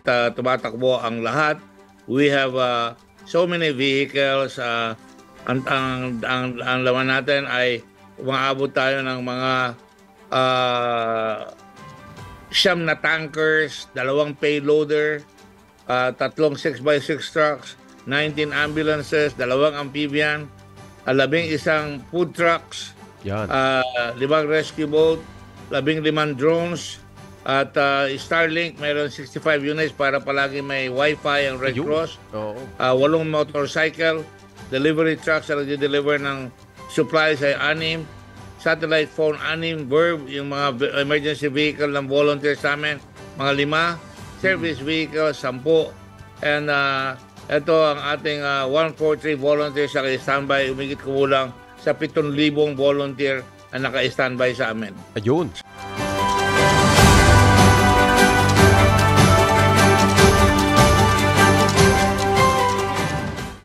tumatakbo ang lahat. We have so many vehicles. Ang laman natin ay umaabot tayo ng mga 9 na tankers, 2 payloader, 3 6x6 trucks, 19 ambulances, 2 amphibian, 11 food trucks, 5 rescue boat, 15 drones, at Starlink, mayroon 65 units para palagi may Wi-Fi ang Red Cross. 8 motorcycle, delivery trucks na nag-deliver ng supplies ay 6, satellite phone 6, Verb, yung mga emergency vehicle ng volunteers namin, mga 5, service vehicle 10, and ito ang ating 143 volunteers na naka-standby, umigit kumulang sa 7,000 volunteer na naka-standby sa amin. Ayun.